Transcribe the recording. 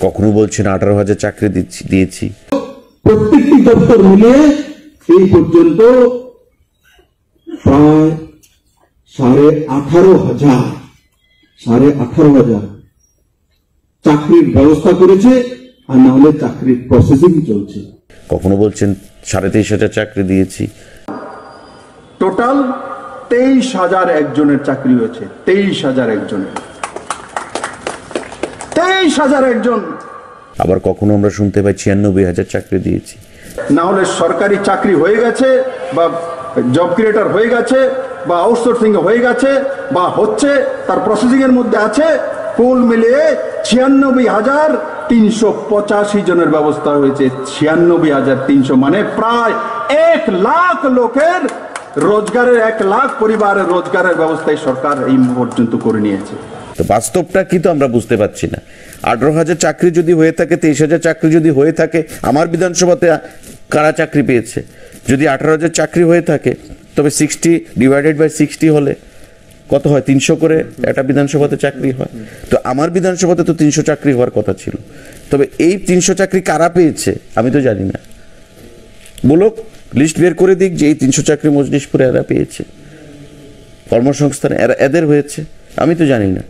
কখনো বলছেন 18,000 চাকরি দিয়েছি। প্রত্যেকটি দপ্তর মিলিয়ে এই পর্যন্ত প্রায় 18,500 চাকরির ব্যবস্থা করেছে, আর না হলে চাকরির প্রসেসিং চলছে। কখনো বলছেন 23,500 চাকরি দিয়েছি। টোটাল 23,000 একজনের চাকরি হয়েছে। 23,000 একজনের, 23,000 একজন। আবার কখনো আমরা শুনতে পাই 96,000 চাকরি দিয়েছি। না হলে সরকারি চাকরি হয়ে গেছে, বা জব ক্রিয়েটর হয়ে গেছে, বা আউটসোর্সিং হয়ে গেছে, বা হচ্ছে, তার প্রসেসিং এর মধ্যে আছে। কুল মিলিয়ে 96,385 জনের ব্যবস্থা হয়েছে। 96,300 মানে প্রায় 1 লাখ লোকের রোজগারের, 1 লাখ পরিবারের রোজগারের ব্যবস্থায় সরকার এই পর্যন্ত করে নিয়েছে। তো বাস্তবটা কি তো আমরা বুঝতে পারছি না। 18,000 চাকরি যদি হয়ে থাকে, 23,000 চাকরি যদি হয়ে থাকে, আমার বিধানসভাতে কারা চাকরি পেয়েছে? যদি 18,000 চাকরি হয়ে থাকে, তবে 60 ডিভাইডেড বাই 60 হলে কত হয়? 300 করে একটা বিধানসভাতে চাকরি হয়। তো আমার বিধানসভাতে তো 300 চাকরি হওয়ার কথা ছিল। তবে এই 300 চাকরি কারা পেয়েছে আমি তো জানি না। বলো, লিস্ট বের করে দিক যে এই 300 চাকরি মজলিশপুরে এরা পেয়েছে, কর্মসংস্থান এদের হয়েছে, আমি তো জানি না।